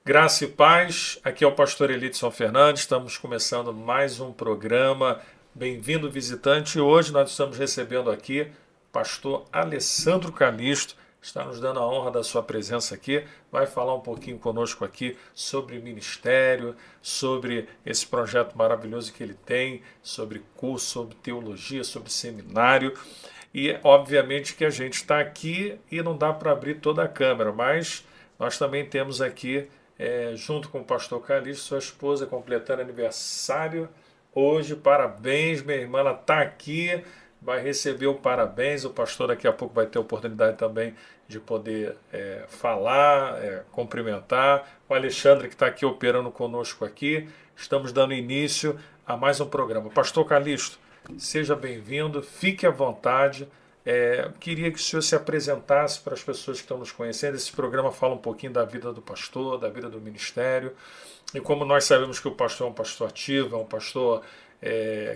Graça e paz, aqui é o pastor Elidson Fernandes, estamos começando mais um programa. Bem-vindo, visitante. Hoje nós estamos recebendo aqui o pastor Alessandro Calixto, está nos dando a honra da sua presença aqui, vai falar um pouquinho conosco aqui sobre ministério, sobre esse projeto maravilhoso que ele tem, sobre curso, sobre teologia, sobre seminário. E obviamente que a gente está aqui e não dá para abrir toda a câmera, mas nós também temos aqui junto com o pastor Calixto, sua esposa completando aniversário hoje. Parabéns, minha irmã, ela está aqui, vai receber o parabéns. O pastor daqui a pouco vai ter a oportunidade também de poder falar, cumprimentar. O Alexandre que está aqui operando conosco aqui. Estamos dando início a mais um programa. Pastor Calixto, seja bem-vindo, fique à vontade. Queria que o senhor se apresentasse para as pessoas que estão nos conhecendo. Esse programa fala um pouquinho da vida do pastor, da vida do ministério. E como nós sabemos que o pastor é um pastor ativo, é um pastor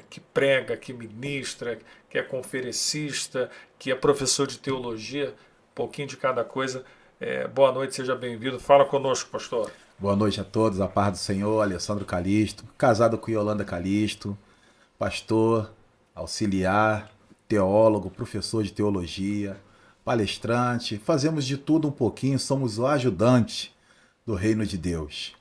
que prega, que ministra, que é conferencista, que é professor de teologia, um pouquinho de cada coisa. Boa noite, seja bem-vindo. Fala conosco, pastor. Boa noite a todos, a paz do Senhor, Alessandro Calixto, casado com Yolanda Calixto, pastor, auxiliar, teólogo, professor de teologia, palestrante, fazemos de tudo um pouquinho, somos o ajudante do reino de Deus.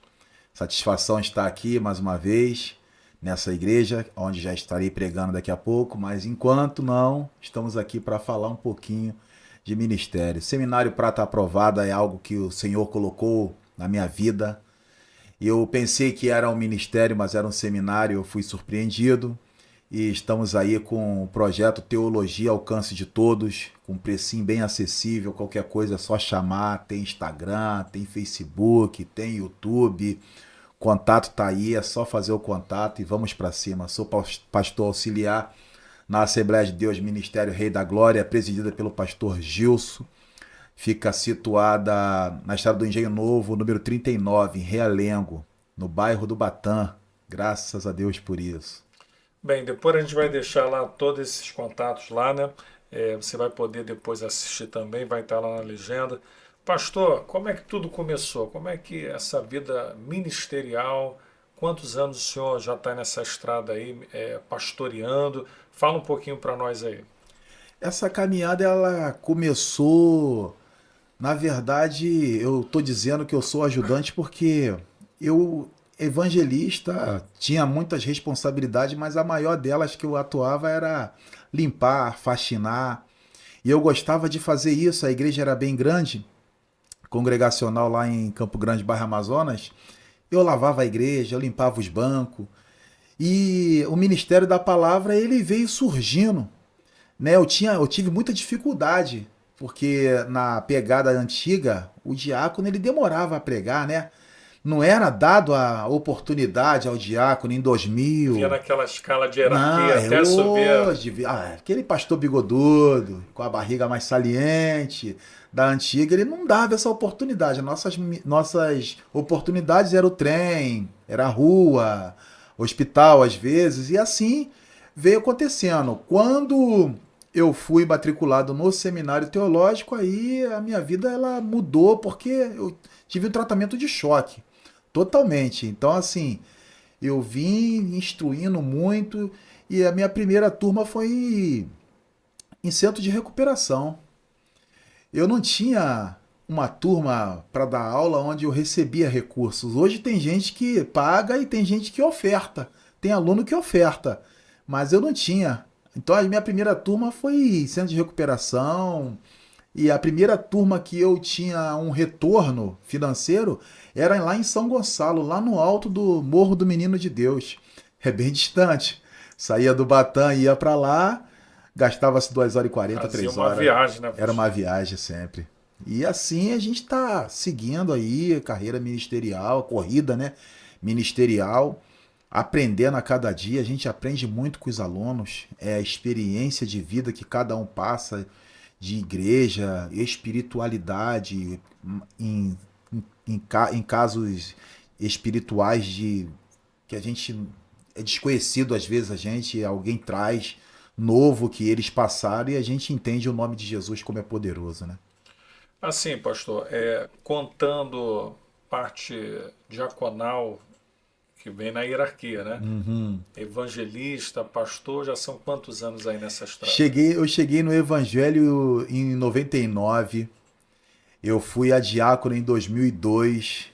Satisfação estar aqui mais uma vez nessa igreja, onde já estarei pregando daqui a pouco, mas enquanto não, estamos aqui para falar um pouquinho de ministério. Seminário Prata Aprovada é algo que o Senhor colocou na minha vida. Eu pensei que era um ministério, mas era um seminário, eu fui surpreendido. E estamos aí com o projeto Teologia Alcance de Todos, com um precinho bem acessível, qualquer coisa é só chamar, tem Instagram, tem Facebook, tem YouTube, contato tá aí, é só fazer o contato e vamos para cima. Sou pastor auxiliar na Assembleia de Deus Ministério Rei da Glória, presidida pelo pastor Gilson. Fica situada na estrada do Engenho Novo, número 39, em Realengo, no bairro do Batã. Graças a Deus por isso. Bem, depois a gente vai deixar lá todos esses contatos lá, né? Você vai poder depois assistir também, vai estar lá na legenda. Pastor, como é que tudo começou? Como é que essa vida ministerial, quantos anos o senhor já está nessa estrada aí, pastoreando? Fala um pouquinho para nós aí. Essa caminhada ela começou, na verdade, eu tô dizendo que eu sou ajudante porque eu evangelista tinha muitas responsabilidades, mas a maior delas que eu atuava era limpar, faxinar. E eu gostava de fazer isso. A igreja era bem grande, congregacional lá em Campo Grande, bairro Amazonas. Eu lavava a igreja, eu limpava os bancos. E o ministério da palavra ele veio surgindo, né? Eu tive muita dificuldade, porque na pegada antiga, o diácono ele demorava a pregar, né? Não era dado a oportunidade ao diácono em Vinha 2000. naquela escala de Não, hierarquia é até subir. hoje. Aquele pastor bigodudo, com a barriga mais saliente, da antiga, ele não dava essa oportunidade. Nossas oportunidades era o trem, era a rua, hospital às vezes, e assim veio acontecendo. Quando eu fui matriculado no seminário teológico, aí a minha vida ela mudou porque eu tive um tratamento de choque, totalmente. Então, assim, eu vim instruindo muito e a minha primeira turma foi em centro de recuperação. Eu não tinha uma turma para dar aula onde eu recebia recursos. Hoje tem gente que paga e tem gente que oferta. Tem aluno que oferta, mas eu não tinha. Então a minha primeira turma foi em centro de recuperação e a primeira turma que eu tinha um retorno financeiro era lá em São Gonçalo, lá no alto do Morro do Menino de Deus. É bem distante. Saía do Batã, ia para lá, gastava-se 2 horas e 40, Fazia 3 uma horas. viagem, né, Era uma pastor? viagem sempre. E assim a gente está seguindo aí a carreira ministerial, a corrida, né? Ministerial, aprendendo a cada dia. A gente aprende muito com os alunos, é a experiência de vida que cada um passa, de igreja, espiritualidade, em, em casos espirituais de que a gente é desconhecido às vezes, a gente, alguém traz novo que eles passaram e a gente entende o nome de Jesus como é poderoso, né? Assim, pastor, contando parte diaconal que vem na hierarquia, né? Evangelista, pastor, já são quantos anos aí nessa estrada? Eu cheguei no Evangelho em 99. Eu fui a diácono em 2002.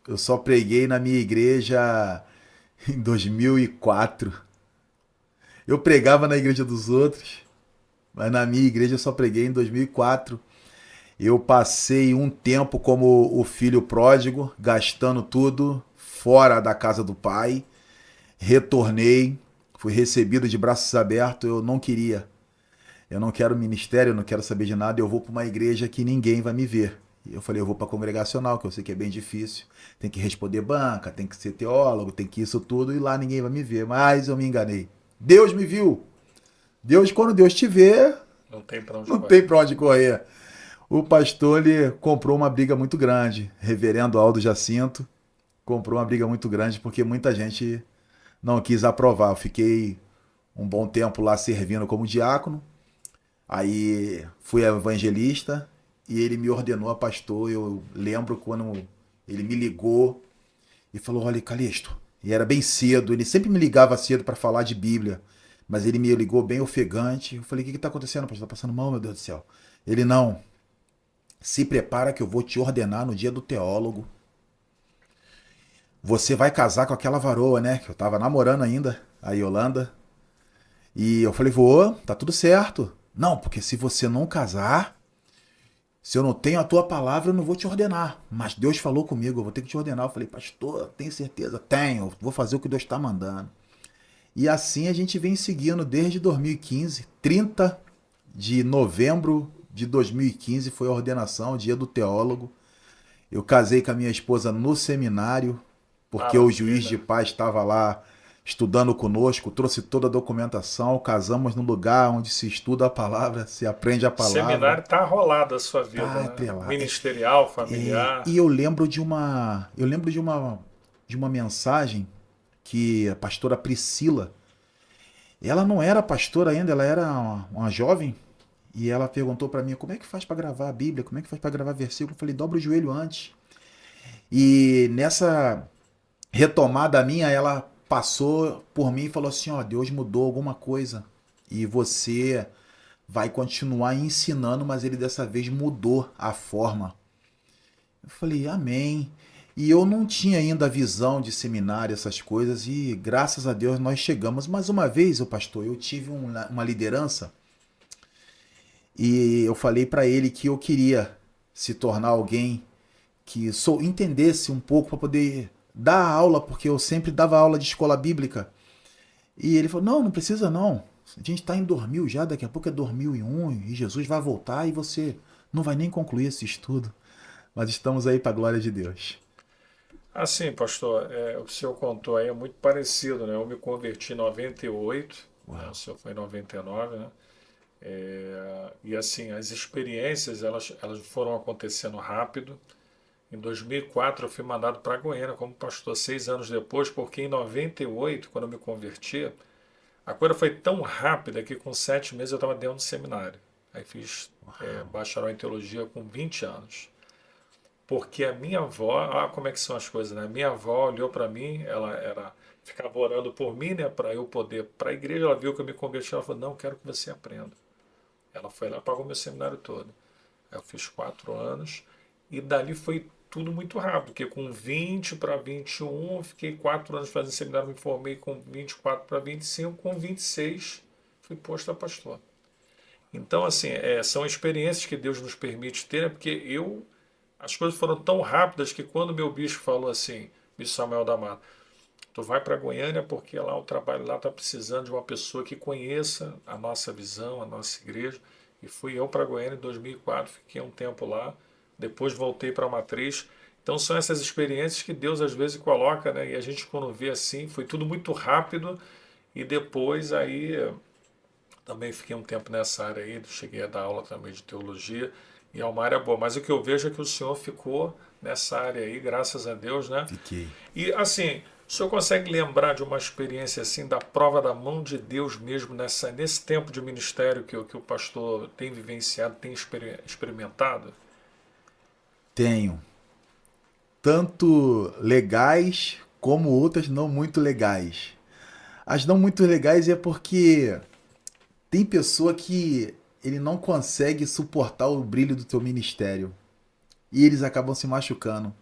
Eu só preguei na minha igreja em 2004. Eu pregava na igreja dos outros, mas na minha igreja eu só preguei em 2004. Eu passei um tempo como o filho pródigo, gastando tudo fora da casa do pai. Retornei, fui recebido de braços abertos. Eu não queria. Eu não quero ministério, eu não quero saber de nada. Eu vou para uma igreja que ninguém vai me ver. E eu falei, eu vou para congregacional, que eu sei que é bem difícil. Tem que responder banca, tem que ser teólogo, tem que isso tudo. E lá ninguém vai me ver. Mas eu me enganei. Deus me viu. Deus, quando Deus te vê, Não tem para onde não correr. tem pra onde correr. O pastor, ele comprou uma briga muito grande. Reverendo Aldo Jacinto comprou uma briga muito grande porque muita gente não quis aprovar. Eu fiquei um bom tempo lá servindo como diácono. Aí fui evangelista e ele me ordenou a pastor. Eu lembro quando ele me ligou e falou: Olha, Calixto. E era bem cedo. Ele sempre me ligava cedo para falar de Bíblia. Mas ele me ligou bem ofegante. Eu falei: O que está acontecendo, pastor? Está passando mal, meu Deus do céu. Ele: Não. Se prepara que eu vou te ordenar no dia do teólogo. Você vai casar com aquela varoa, né? Que eu tava namorando ainda, a Yolanda. E eu falei: Vou, tá tudo certo. Não, porque se você não casar, se eu não tenho a tua palavra, eu não vou te ordenar. Mas Deus falou comigo, eu vou ter que te ordenar. Eu falei: Pastor, tem certeza? Tenho, vou fazer o que Deus está mandando. E assim a gente vem seguindo desde 2015. 30 de novembro de 2015 foi a ordenação, o dia do teólogo. Eu casei com a minha esposa no seminário, porque o juiz de Maravilha. paz estava lá estudando conosco, trouxe toda a documentação, casamos no lugar onde se estuda a palavra, se aprende a palavra. Seminário tá rolado a sua vida, Tá né? atrelado. Ministerial, E familiar. de uma mensagem que a pastora Priscila, ela não era pastora ainda, ela era uma jovem, e ela perguntou para mim: como é que faz para gravar a Bíblia? Como é que faz para gravar versículo? Eu falei: dobra o joelho antes. E nessa retomada minha, ela passou por mim e falou assim: ó, Deus mudou alguma coisa e você vai continuar ensinando, mas ele dessa vez mudou a forma. Eu falei: amém. E eu não tinha ainda a visão de seminário, essas coisas, e graças a Deus nós chegamos. Mas uma vez, o pastor, eu tive uma liderança e eu falei para ele que eu queria se tornar alguém que entendesse um pouco para poder dar aula, porque eu sempre dava aula de escola bíblica. E ele falou: não, não precisa não. A gente está em 2000 já, daqui a pouco é 2001 e Jesus vai voltar e você não vai nem concluir esse estudo. Mas estamos aí para a glória de Deus. Assim, pastor, o que o senhor contou aí é muito parecido, né? Eu me converti em 98, né? O Uau. senhor foi em 99, né? E assim, as experiências, elas foram acontecendo rápido. Em 2004 eu fui mandado para Goiânia como pastor 6 anos depois, porque em 98, quando eu me converti, a coisa foi tão rápida que com 7 meses eu estava dentro do seminário. Aí fiz bacharel em teologia com 20 anos. Porque a minha avó, como é que são as coisas, né? Minha avó olhou para mim, ficava orando por mim, né, para eu poder para a igreja. Ela viu que eu me converti, ela falou: não, quero que você aprenda. Ela foi lá e pagou meu seminário todo. Aí eu fiz 4 anos e dali foi tudo muito rápido, porque com 20 para 21 eu fiquei 4 anos fazendo seminário, me formei com 24 para 25, com 26 fui posto a pastor. Então, assim, são experiências que Deus nos permite ter, né? Porque as coisas foram tão rápidas que quando meu bispo falou assim, bispo Samuel da Mata: tu vai para Goiânia porque lá o trabalho lá está precisando de uma pessoa que conheça a nossa visão, a nossa igreja. E fui eu para Goiânia em 2004, fiquei um tempo lá, depois voltei para a Matriz. Então são essas experiências que Deus às vezes coloca, né? E a gente quando vê assim, foi tudo muito rápido e depois aí também fiquei um tempo nessa área aí, cheguei a dar aula também de teologia e é uma área boa. Mas o que eu vejo é que o senhor ficou nessa área aí, graças a Deus, né? Fiquei. E assim, o senhor consegue lembrar de uma experiência assim, da prova da mão de Deus mesmo nesse tempo de ministério que o pastor tem vivenciado, tem experimentado? Tenho. tanto legais como outras não muito legais. As não muito legais é porque tem pessoa que ele não consegue suportar o brilho do teu ministério e eles acabam se machucando.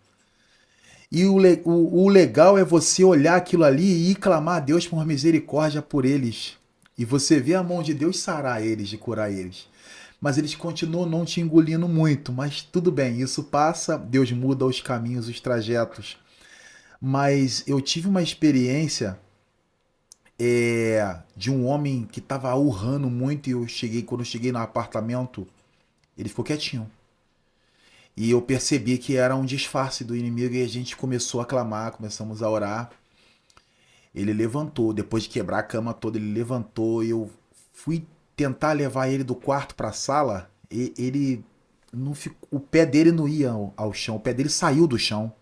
E o legal é você olhar aquilo ali e clamar a Deus por misericórdia por eles. E você vê a mão de Deus sarar eles, de curar eles. Mas eles continuam não te engolindo muito. Mas tudo bem, isso passa, Deus muda os caminhos, os trajetos. Mas eu tive uma experiência de um homem que estava urrando muito e quando eu cheguei no apartamento, ele ficou quietinho. E eu percebi que era um disfarce do inimigo e a gente começou a clamar, começamos a orar. Ele levantou, depois de quebrar a cama toda, ele levantou e eu fui tentar levar ele do quarto para a sala e ele não ficou, o pé dele não ia ao chão, o pé dele saiu do chão.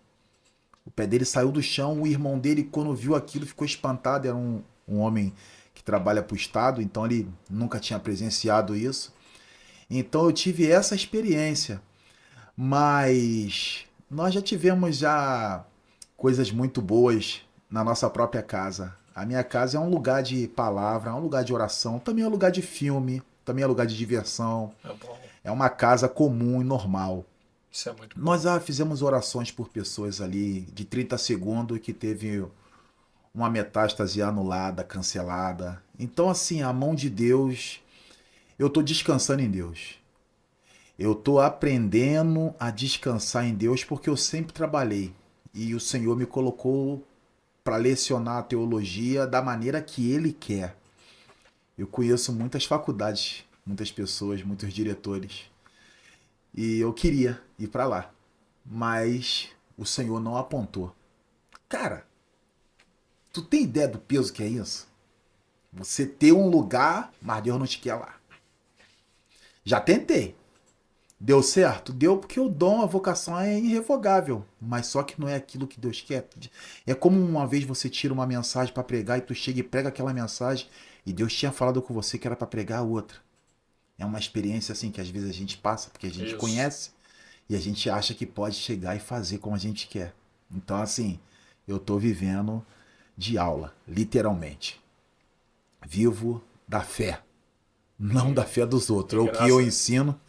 O pé dele saiu do chão, o irmão dele, quando viu aquilo, ficou espantado. Era um homem que trabalha para o Estado, então ele nunca tinha presenciado isso. Então eu tive essa experiência. Mas nós já tivemos já coisas muito boas na nossa própria casa. A minha casa é um lugar de palavra, é um lugar de oração, também é um lugar de filme, também é um lugar de diversão. É bom. É uma casa comum e normal. Isso é muito bom. Nós já fizemos orações por pessoas ali de 30 segundos que teve uma metástase anulada, cancelada. Então, assim, a mão de Deus, eu estou descansando em Deus. Eu estou aprendendo a descansar em Deus porque eu sempre trabalhei. E o Senhor me colocou para lecionar a teologia da maneira que Ele quer. Eu conheço muitas faculdades, muitas pessoas, muitos diretores. E eu queria ir para lá. Mas o Senhor não apontou. Cara, tu tem ideia do peso que é isso? Você ter um lugar, mas Deus não te quer lá. Já tentei. Deu certo? Deu porque o dom, a vocação é irrevogável. Mas só que não é aquilo que Deus quer. É como uma vez você tira uma mensagem para pregar e tu chega e prega aquela mensagem e Deus tinha falado com você que era para pregar a outra. É uma experiência assim que às vezes a gente passa porque a gente conhece e a gente acha que pode chegar e fazer como a gente quer. Então assim, eu tô vivendo de aula, literalmente. Vivo da fé, não da fé dos outros. É o que eu ensino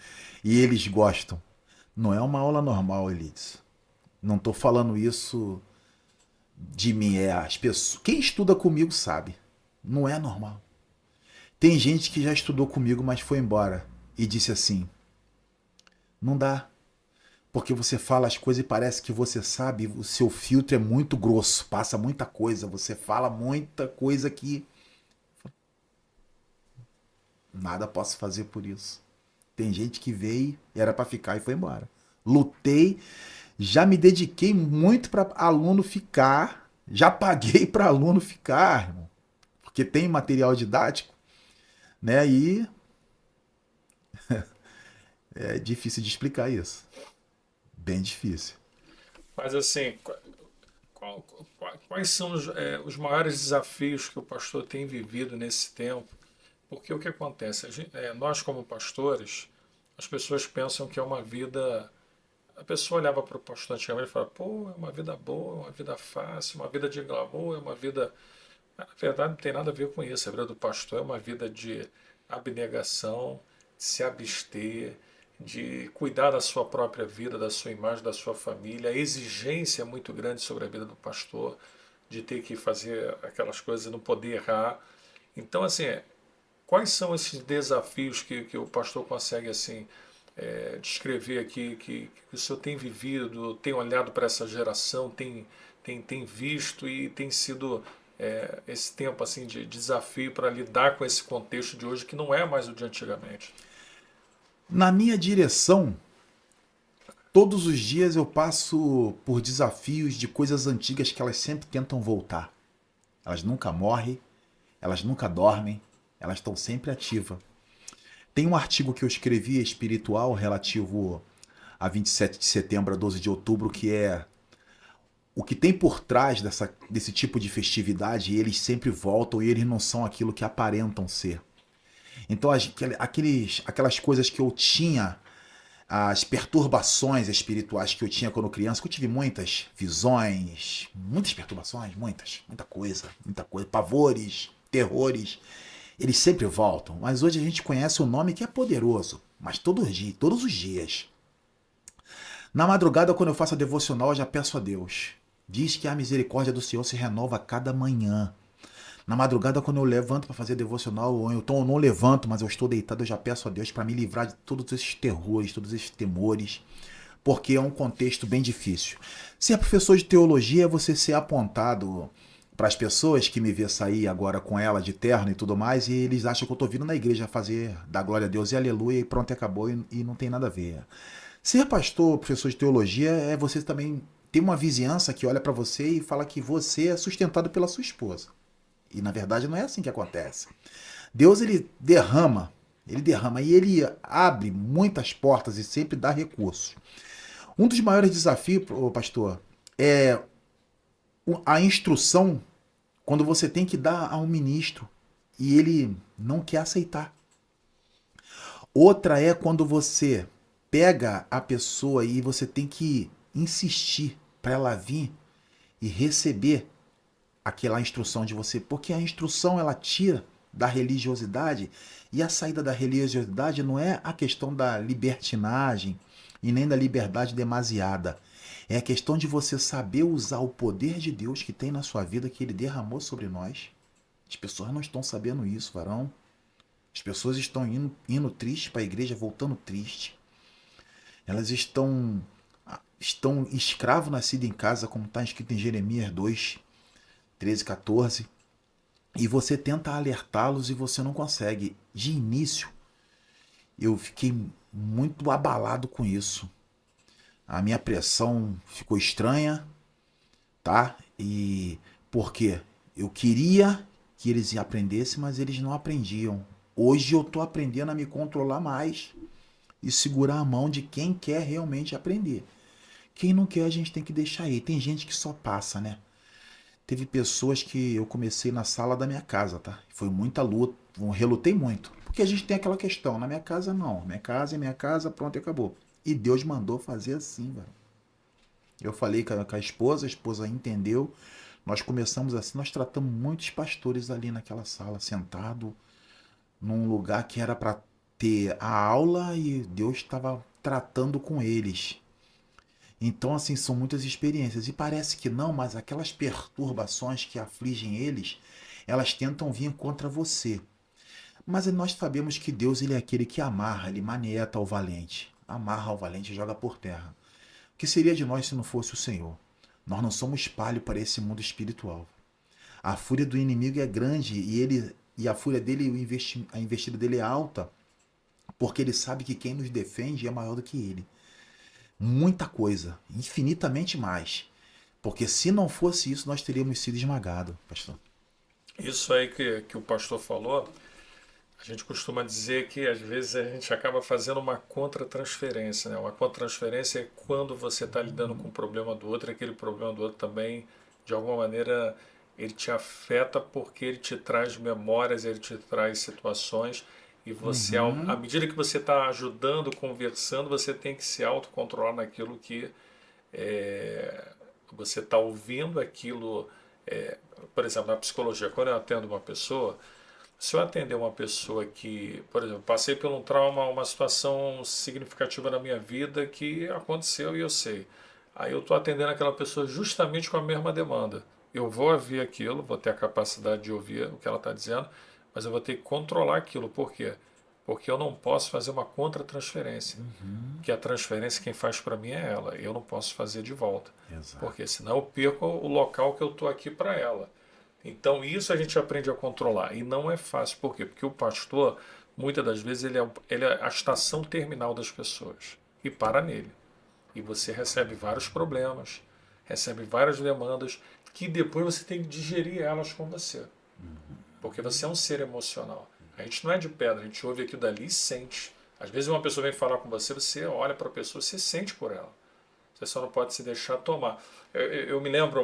e eles gostam. Não é uma aula normal, Elides. Não estou falando isso de mim. É as pessoas. Quem estuda comigo sabe. Não é normal. Tem gente que já estudou comigo, mas foi embora e disse assim: não dá. Porque você fala as coisas e parece que você sabe. O seu filtro é muito grosso, passa muita coisa. Você fala muita coisa que nada posso fazer por isso. Tem gente que veio, era para ficar e foi embora. Lutei, já me dediquei muito para aluno ficar, já paguei para aluno ficar, irmão, porque tem material didático, né? E é difícil de explicar isso, bem difícil. Mas assim, quais são os maiores desafios que o pastor tem vivido nesse tempo? Porque o que acontece? Nós, como pastores, as pessoas pensam que é uma vida. A pessoa olhava para o pastor antigamente e falava: pô, é uma vida boa, é uma vida fácil, uma vida de glamour, é uma vida. Na verdade, não tem nada a ver com isso. A vida do pastor é uma vida de abnegação, de se abster, de cuidar da sua própria vida, da sua imagem, da sua família. A exigência é muito grande sobre a vida do pastor, de ter que fazer aquelas coisas e não poder errar. Então, assim, quais são esses desafios que o pastor consegue assim descrever aqui, que o senhor tem vivido, tem olhado para essa geração, tem visto e tem sido esse tempo assim de desafio para lidar com esse contexto de hoje que não é mais o de antigamente? Na minha direção, todos os dias eu passo por desafios de coisas antigas que elas sempre tentam voltar. Elas nunca morrem, elas nunca dormem, elas estão sempre ativas. Tem um artigo que eu escrevi espiritual relativo a 27 de setembro a 12 de outubro, que é o que tem por trás desse tipo de festividade, e eles sempre voltam e eles não são aquilo que aparentam ser. Então aquelas coisas que eu tinha as perturbações espirituais que eu tinha quando criança, que eu tive muitas visões, muitas perturbações, muita coisa, pavores, terrores, eles sempre voltam. Mas hoje a gente conhece um nome que é poderoso, mas todos os dias. Na madrugada, quando eu faço a devocional, eu já peço a Deus. Diz que a misericórdia do Senhor se renova a cada manhã. Na madrugada, quando eu levanto para fazer devocional, ou então eu não levanto, mas eu estou deitado, eu já peço a Deus para me livrar de todos esses terrores, todos esses temores, porque é um contexto bem difícil. Ser professor de teologia é você ser apontado para as pessoas que me vê sair agora com ela de terno e tudo mais, e eles acham que eu estou vindo na igreja fazer dar glória a Deus e aleluia, e pronto, acabou, e não tem nada a ver. Ser pastor, professor de teologia, é você também ter uma vizinhança que olha para você e fala que você é sustentado pela sua esposa. E na verdade não é assim que acontece. Deus ele derrama e ele abre muitas portas e sempre dá recursos. Um dos maiores desafios, pastor, é a instrução quando você tem que dar a um ministro e ele não quer aceitar. Outra é quando você pega a pessoa e você tem que insistir para ela vir e receber aquela instrução de você, porque a instrução ela tira da religiosidade, e a saída da religiosidade não é a questão da libertinagem e nem da liberdade demasiada. É a questão de você saber usar o poder de Deus que tem na sua vida, que ele derramou sobre nós. As pessoas não estão sabendo isso, varão. As pessoas estão indo tristes para a igreja, voltando triste. Elas estão escravo nascido em casa, como está escrito em Jeremias 2, 13, 14. E você tenta alertá-los e você não consegue. De início, eu fiquei muito abalado com isso. A minha pressão ficou estranha, tá? E por quê? Eu queria que eles aprendessem, mas eles não aprendiam. Hoje eu tô aprendendo a me controlar mais e segurar a mão de quem quer realmente aprender. Quem não quer, a gente tem que deixar aí. Tem gente que só passa, né? Teve pessoas que eu comecei na sala da minha casa, tá? Foi muita luta, eu relutei muito. Porque a gente tem aquela questão, na minha casa não. Minha casa é minha casa, pronto e acabou. E Deus mandou fazer assim, velho. Eu falei com a esposa entendeu. Nós começamos assim, nós tratamos muitos pastores ali naquela sala, sentado num lugar que era para ter a aula e Deus estava tratando com eles. Então, assim, são muitas experiências. E parece que não, mas aquelas perturbações que afligem eles, elas tentam vir contra você. Mas nós sabemos que Deus ele é aquele que amarra, ele manieta o valente. Amarra o valente e joga por terra. O que seria de nós se não fosse o Senhor? Nós não somos espalho para esse mundo espiritual. A fúria do inimigo é grande e a fúria dele, a investida dele é alta, porque ele sabe que quem nos defende é maior do que ele. Muita coisa, infinitamente mais. Porque se não fosse isso, nós teríamos sido esmagados, pastor. Isso aí que o pastor falou, a gente costuma dizer que às vezes a gente acaba fazendo uma contra-transferência, né? Uma contra-transferência é quando você está lidando com o problema do outro, e aquele problema do outro também, de alguma maneira, ele te afeta porque ele te traz memórias, ele te traz situações, e você, à medida que você está ajudando, conversando, você tem que se autocontrolar naquilo que você está ouvindo, aquilo. Por exemplo, na psicologia, quando eu atendo uma pessoa, se eu atender uma pessoa que, por exemplo, passei por um trauma, uma situação significativa na minha vida que aconteceu e eu sei. Aí eu estou atendendo aquela pessoa justamente com a mesma demanda. Eu vou ouvir aquilo, vou ter a capacidade de ouvir o que ela está dizendo, mas eu vou ter que controlar aquilo. Por quê? Porque eu não posso fazer uma contra-transferência. Que a transferência quem faz para mim é ela. Eu não posso fazer de volta. Exato. Porque senão eu perco o local que eu estou aqui para ela. Então isso a gente aprende a controlar. E não é fácil. Por quê? Porque o pastor, muitas das vezes, ele é a estação terminal das pessoas. E para nele. E você recebe vários problemas, recebe várias demandas, que depois você tem que digerir elas com você. Porque você é um ser emocional. A gente não é de pedra, a gente ouve aquilo dali e sente. Às vezes uma pessoa vem falar com você, você olha para a pessoa, você sente por ela. Você só não pode se deixar tomar. Eu me lembro,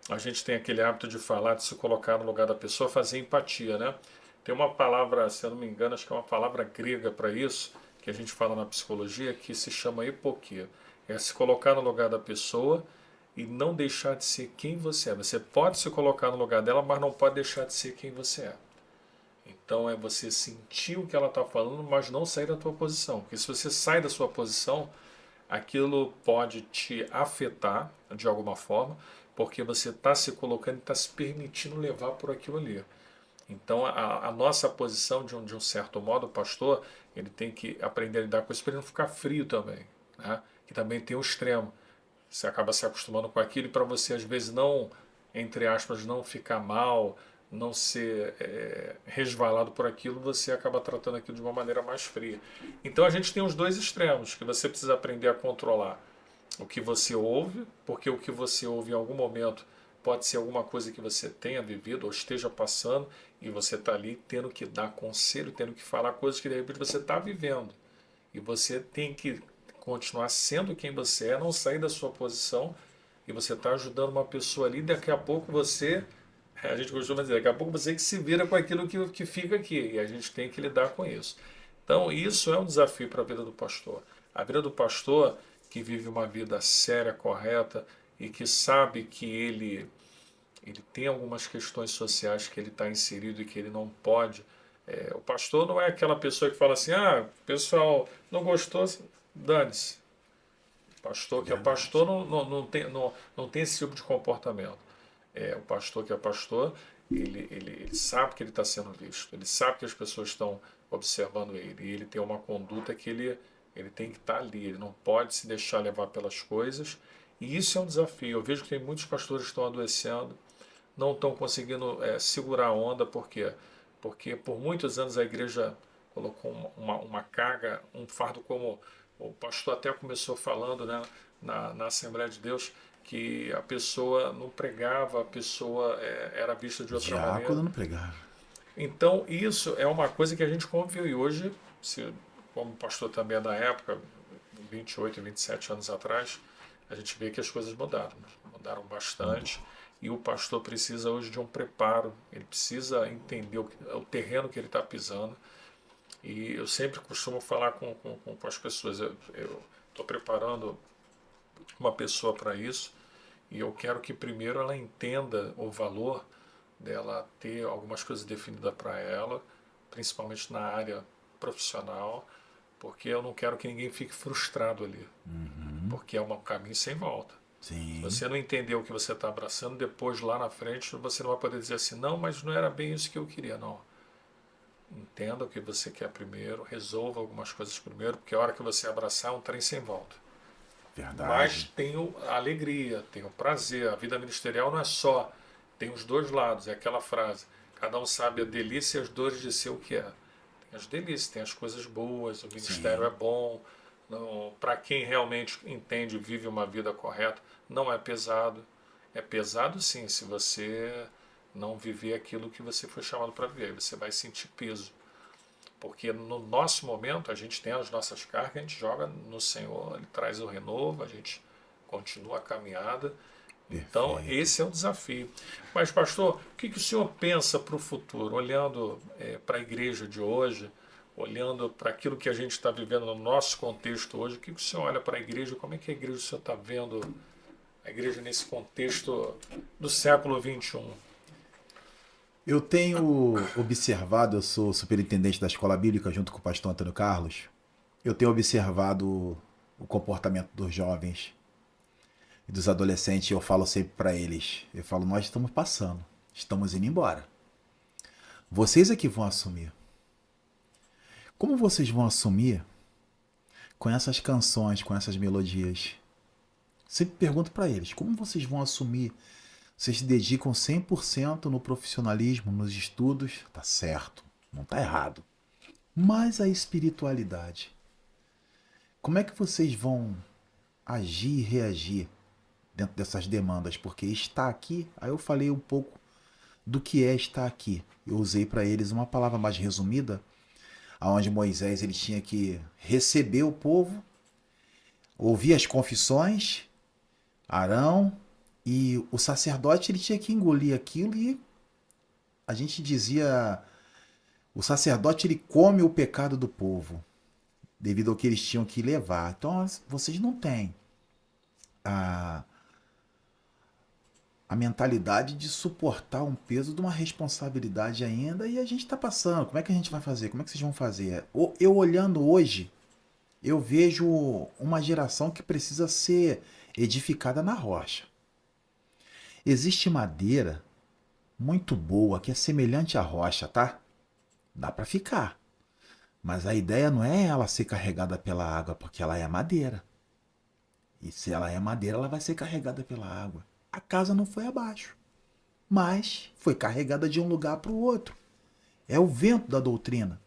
a gente tem aquele hábito de falar, de se colocar no lugar da pessoa, fazer empatia, né? Tem uma palavra, se eu não me engano, acho que é uma palavra grega para isso, que a gente fala na psicologia que se chama hipoquia. É se colocar no lugar da pessoa e não deixar de ser quem você é. Você pode se colocar no lugar dela, mas não pode deixar de ser quem você é. Então é você sentir o que ela está falando, mas não sair da tua posição. Porque se você sai da sua posição, aquilo pode te afetar de alguma forma, porque você está se colocando e está se permitindo levar por aquilo ali. Então a nossa posição, de um certo modo, o pastor, ele tem que aprender a lidar com isso para ele não ficar frio também, né? Que também tem o extremo. Você acaba se acostumando com aquilo e para você às vezes não, entre aspas, não ficar mal, não ser resvalado por aquilo, você acaba tratando aquilo de uma maneira mais fria. Então a gente tem os dois extremos, que você precisa aprender a controlar o que você ouve, porque o que você ouve em algum momento pode ser alguma coisa que você tenha vivido ou esteja passando e você está ali tendo que dar conselho, tendo que falar coisas que de repente você está vivendo. E você tem que continuar sendo quem você é, não sair da sua posição e você está ajudando uma pessoa ali, daqui a pouco você, a gente costuma dizer, daqui a pouco você que se vira com aquilo que fica aqui e a gente tem que lidar com isso. Então isso é um desafio para a vida do pastor. A vida do pastor que vive uma vida séria, correta e que sabe que ele tem algumas questões sociais que ele está inserido e que ele não pode. O pastor não é aquela pessoa que fala assim, o pessoal não gostou, dane-se. Pastor que é pastor não tem esse tipo de comportamento. O pastor que é pastor, ele sabe que ele está sendo visto, ele sabe que as pessoas estão observando ele, e ele tem uma conduta que ele tem que estar ali, ele não pode se deixar levar pelas coisas, e isso é um desafio. Eu vejo que tem muitos pastores que estão adoecendo, não estão conseguindo segurar a onda, por quê? Porque por muitos anos a igreja colocou uma carga, um fardo, como o pastor até começou falando, né, na Assembleia de Deus, que a pessoa não pregava, a pessoa era vista de outra maneira. Diácono não pregava. Então isso é uma coisa que a gente conviveu e hoje, como pastor também é da época, 28, 27 anos atrás, a gente vê que as coisas mudaram bastante. E o pastor precisa hoje de um preparo, ele precisa entender o terreno que ele está pisando. E eu sempre costumo falar com as pessoas, eu estou preparando uma pessoa para isso, e eu quero que primeiro ela entenda o valor dela ter algumas coisas definidas para ela, principalmente na área profissional, porque eu não quero que ninguém fique frustrado ali, porque é um caminho sem volta. Sim. Se você não entender o que você está abraçando, depois lá na frente você não vai poder dizer assim, não, mas não era bem isso que eu queria, não. Entenda o que você quer primeiro, resolva algumas coisas primeiro, porque a hora que você abraçar é um trem sem volta. Verdade. Mas tem a alegria, tem o prazer. A vida ministerial não é só, tem os dois lados, é aquela frase, cada um sabe a delícia e as dores de ser o que é. Tem as delícias, tem as coisas boas, o ministério é bom. Para quem realmente entende e vive uma vida correta, não é pesado. É pesado sim, se você não viver aquilo que você foi chamado para viver. Você vai sentir peso. Porque no nosso momento, a gente tem as nossas cargas, a gente joga no Senhor, Ele traz o renovo, a gente continua a caminhada. Então, Perfeito. esse é o desafio. Mas, pastor, o que o senhor pensa para o futuro, olhando para a igreja de hoje, olhando para aquilo que a gente está vivendo no nosso contexto hoje? O que o senhor olha para a igreja? Como é que a igreja o senhor está vendo a igreja nesse contexto do século XXI? Eu tenho observado, eu sou superintendente da escola bíblica junto com o pastor Antônio Carlos. Eu tenho observado o comportamento dos jovens e dos adolescentes. Eu falo sempre para eles, eu falo, nós estamos passando, estamos indo embora. Vocês é que vão assumir. Como vocês vão assumir com essas canções, com essas melodias? Sempre pergunto para eles, como vocês vão assumir? Vocês se dedicam 100% no profissionalismo, nos estudos, tá certo, não tá errado. Mas a espiritualidade, como é que vocês vão agir e reagir dentro dessas demandas? Porque está aqui, aí eu falei um pouco do que é estar aqui. Eu usei para eles uma palavra mais resumida, onde Moisés ele tinha que receber o povo, ouvir as confissões, Arão, e o sacerdote ele tinha que engolir aquilo, e a gente dizia, o sacerdote ele come o pecado do povo. devido ao que eles tinham que levar. Então, vocês não têm a, a mentalidade de suportar um peso de uma responsabilidade ainda e a gente está passando. Como é que a gente vai fazer? Como é que vocês vão fazer? Eu olhando hoje, eu vejo uma geração que precisa ser edificada na rocha. Existe madeira muito boa que é semelhante à rocha, tá? Dá para ficar. Mas a ideia não é ela ser carregada pela água, porque ela é madeira. E se ela é madeira, ela vai ser carregada pela água. A casa não foi abaixo, mas foi carregada de um lugar para o outro. É o vento da doutrina.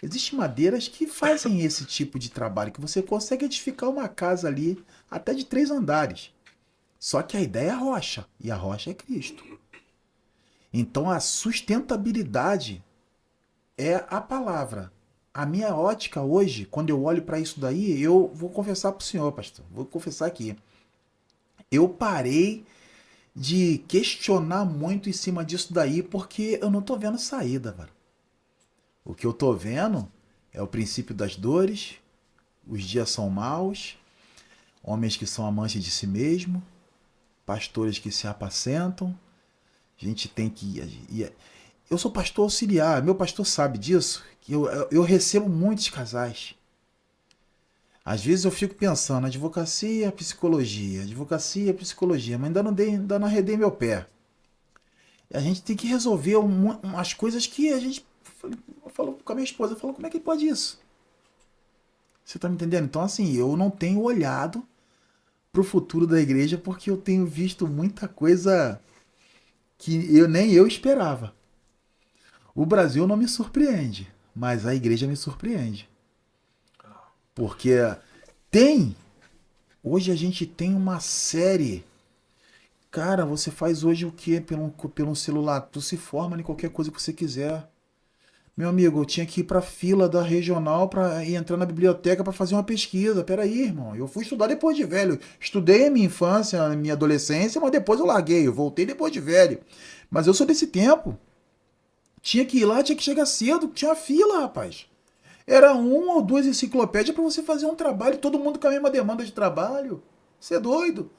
Existem madeiras que fazem esse tipo de trabalho, que você consegue edificar uma casa ali até de 3 andares. Só que a ideia é a rocha, e a rocha é Cristo. Então a sustentabilidade é a palavra. A minha ótica hoje, quando eu olho para isso daí, eu vou confessar para o senhor, pastor, vou confessar aqui. Eu parei de questionar muito em cima disso daí, porque eu não tô vendo saída, velho. O que eu tô vendo é o princípio das dores, os dias são maus, homens que são amantes de si mesmo, pastores que se apacentam, a gente tem que ir. Eu sou pastor auxiliar, meu pastor sabe disso, que eu recebo muitos casais. Às vezes eu fico pensando, advocacia, psicologia, mas ainda não arredei meu pé. A gente tem que resolver umas coisas que a gente... Eu falo com a minha esposa, eu falo, como é que pode isso? Você tá me entendendo? Então, assim, eu não tenho olhado pro futuro da igreja porque eu tenho visto muita coisa que nem eu esperava. O Brasil não me surpreende, mas a igreja me surpreende. Porque hoje a gente tem uma série. Cara, você faz hoje o que pelo celular? Tu se forma em qualquer coisa que você quiser. Meu amigo, eu tinha que ir pra fila da regional para entrar na biblioteca para fazer uma pesquisa. Peraí, irmão. Eu fui estudar depois de velho. Estudei a minha infância, a minha adolescência, mas depois eu larguei. Eu voltei depois de velho. Mas eu sou desse tempo. Tinha que ir lá, tinha que chegar cedo. Tinha fila, rapaz. Era 1 ou 2 enciclopédias para você fazer um trabalho. Todo mundo com a mesma demanda de trabalho. Você é doido.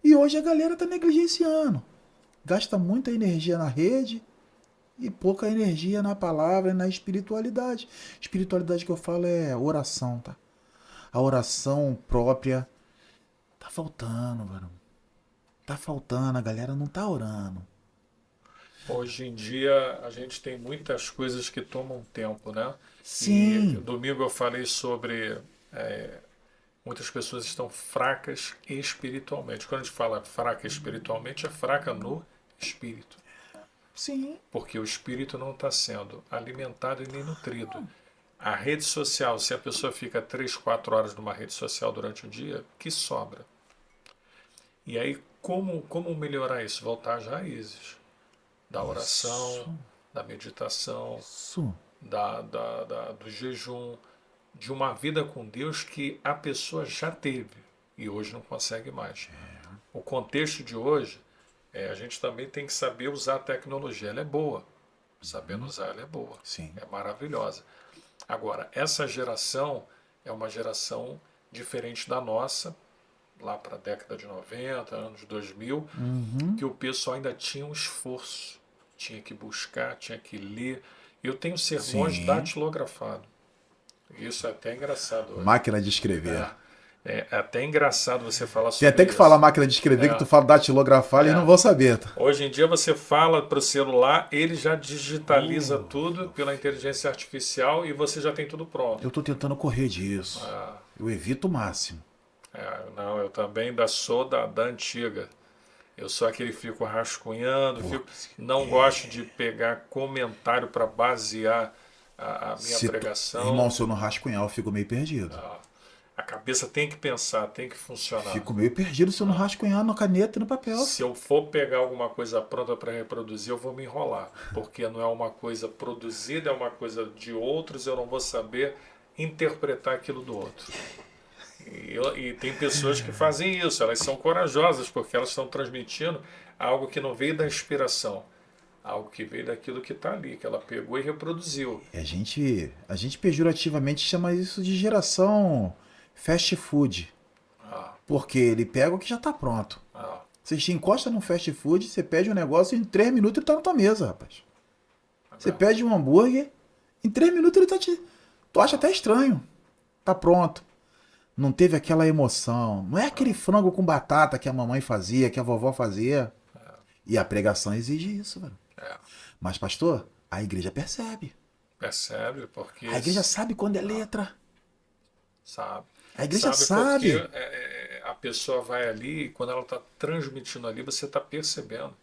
E hoje a galera tá negligenciando. Gasta muita energia na rede e pouca energia na palavra e na espiritualidade. Espiritualidade que eu falo é oração, tá? A oração própria tá faltando, mano. Tá faltando, a galera não tá orando. Hoje em dia a gente tem muitas coisas que tomam tempo, né? E Sim, domingo eu falei sobre muitas pessoas estão fracas espiritualmente. Quando a gente fala fraca espiritualmente, é fraca no espírito. sim. Porque o espírito não está sendo alimentado e nem nutrido. A rede social, se a pessoa fica 3, 4 horas numa rede social durante o dia, que sobra? E aí, como melhorar isso? Voltar às raízes da oração, Isso, da meditação, isso. do jejum, de uma vida com Deus que a pessoa já teve e hoje não consegue mais. O contexto de hoje, a gente também tem que saber usar a tecnologia. Ela é boa. Sabendo usar, ela é boa. Sim. É maravilhosa. Agora, essa geração é uma geração diferente da nossa, lá para a década de 90, anos 2000, Uhum. que o pessoal ainda tinha um esforço. Tinha que buscar, tinha que ler. Eu tenho sermões Sim. datilografados. Isso é até engraçado hoje. Máquina de escrever. É até engraçado você falar Tem sobre até que isso. falar máquina de escrever, que tu fala datilografar e É. não vou saber. Tá? Hoje em dia você fala para o celular, ele já digitaliza tudo pela inteligência artificial e você já tem tudo pronto. Eu tô tentando correr disso. Eu evito o máximo. Não, eu também sou da antiga. Eu sou aquele que fico rascunhando, não gosto de pegar comentário para basear a minha pregação. Irmão, se eu não rascunhar, eu fico meio perdido. A cabeça tem que pensar, tem que funcionar. Fico meio perdido se eu não rascunhar na caneta e no papel. Se eu for pegar alguma coisa pronta para reproduzir, eu vou me enrolar. Porque não é uma coisa produzida, é uma coisa de outros, eu não vou saber interpretar aquilo do outro. E tem pessoas que fazem isso, elas são corajosas, porque elas estão transmitindo algo que não veio da inspiração, Algo que veio daquilo que está ali, que ela pegou e reproduziu. A gente pejorativamente chama isso de geração fast food. Ah, Porque ele pega o que já está pronto. ah, Você te encosta no fast food, você pede um negócio e em 3 minutos ele tá na tua mesa, rapaz. Você pede um hambúrguer, em 3 minutos ele tá te... Tu acha até estranho. Tá pronto. Não teve aquela emoção. Não é aquele frango com batata que a mamãe fazia, que a vovó fazia. E a pregação exige isso, velho. é. Mas, pastor, a igreja percebe. Percebe? Porque A igreja sabe quando é letra. sabe. A igreja Sabe sabe. porque a pessoa vai ali e quando ela está transmitindo ali, você está percebendo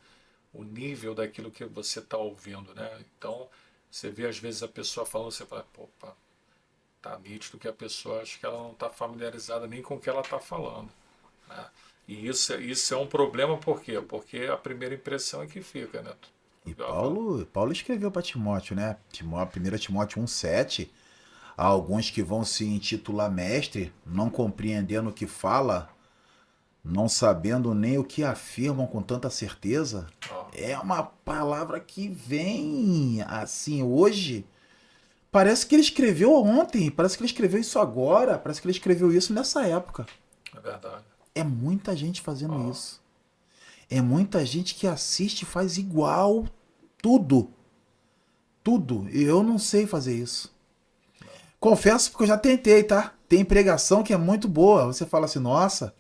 o nível daquilo que você está ouvindo, né? Então, você vê às vezes a pessoa falando, você fala, opa, tá nítido que a pessoa, acho que ela não está familiarizada nem com o que ela está falando, né? E isso é um problema, por quê? Porque a primeira impressão é que fica, né? E Paulo escreveu para Timóteo, né? 1 Timóteo 1,7. Há alguns que vão se intitular mestre, não compreendendo o que fala, não sabendo nem o que afirmam com tanta certeza. Ó, É uma palavra que vem assim hoje. Parece que ele escreveu ontem, parece que ele escreveu isso agora, parece que ele escreveu isso nessa época. é verdade. É muita gente fazendo Ó, isso. É muita gente que assiste e faz igual tudo. Tudo. E eu não sei fazer isso. Confesso porque eu já tentei, tá? Tem pregação que é muito boa. Você fala assim, nossa,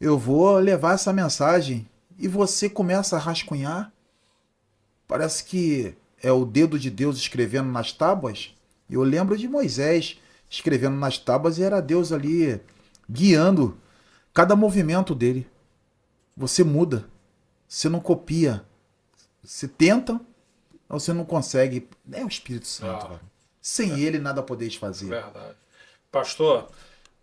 eu vou levar essa mensagem. E você começa a rascunhar. Parece que é o dedo de Deus escrevendo nas tábuas. Eu lembro de Moisés escrevendo nas tábuas e era Deus ali guiando cada movimento dele. Você muda. Você não copia. Você tenta, mas você não consegue. É o Espírito Santo, ah, velho. Sem ele nada podeis fazer. verdade. Pastor,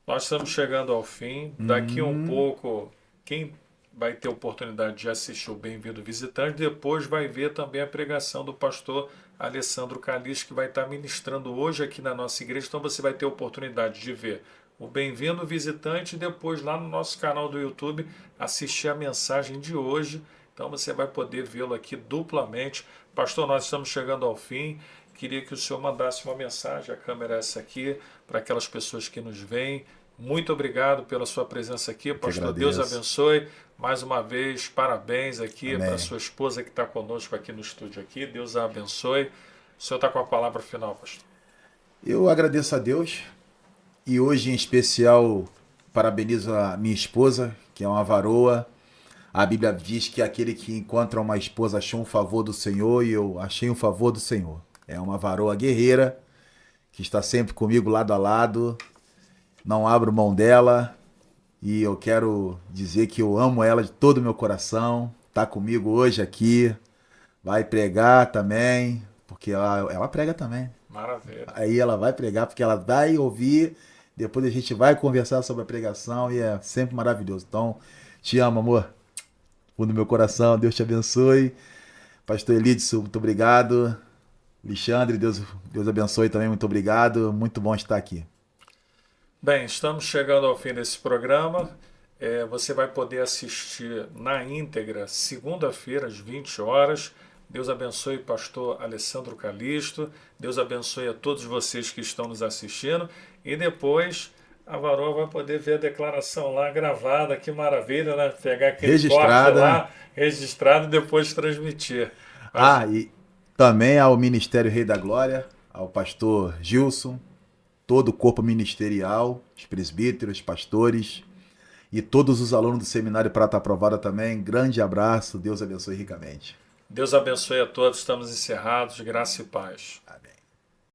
nós estamos chegando ao fim. Daqui um pouco, quem vai ter oportunidade de assistir o Bem-vindo Visitante, depois vai ver também a pregação do pastor Alessandro Calixto, que vai estar ministrando hoje aqui na nossa igreja. Então você vai ter oportunidade de ver o Bem-vindo Visitante e depois lá no nosso canal do YouTube assistir a mensagem de hoje. Então você vai poder vê-lo aqui duplamente. Pastor, nós estamos chegando ao fim. Queria que o senhor mandasse uma mensagem, a câmera é essa aqui, para aquelas pessoas que nos veem. Muito obrigado pela sua presença aqui, pastor. Deus agradeço. abençoe. Mais uma vez, parabéns aqui Amém. para sua esposa que está conosco aqui no estúdio aqui. Deus a abençoe. O senhor está com a palavra final, pastor. Eu agradeço a Deus e hoje em especial parabenizo a minha esposa, que é uma varoa. A Bíblia diz que aquele que encontra uma esposa achou um favor do Senhor e eu achei um favor do Senhor. É uma varoa guerreira que está sempre comigo lado a lado. Não abro mão dela e eu quero dizer que eu amo ela de todo o meu coração. Está comigo hoje aqui, vai pregar também, porque ela prega também. Maravilha. Aí ela vai pregar porque ela vai ouvir, depois a gente vai conversar sobre a pregação e é sempre maravilhoso. Então, te amo, amor. Fundo do meu coração, Deus te abençoe. Pastor Elidson, muito obrigado. Alexandre, Deus abençoe também, muito obrigado. Muito bom estar aqui. Bem, estamos chegando ao fim desse programa. Você vai poder assistir na íntegra segunda-feira às 20 horas. Deus abençoe o pastor Alessandro Calixto. Deus abençoe a todos vocês que estão nos assistindo. E depois a varoa vai poder ver a declaração lá gravada. Que maravilha, né? Pegar aquele Registrada, corte lá, né? registrado e depois transmitir. E também ao Ministério Rei da Glória, ao pastor Gilson, todo o corpo ministerial, os presbíteros, pastores e todos os alunos do Seminário Prata Aprovada também. Grande abraço, Deus abençoe ricamente. Deus abençoe a todos. Estamos encerrados. Graça e paz.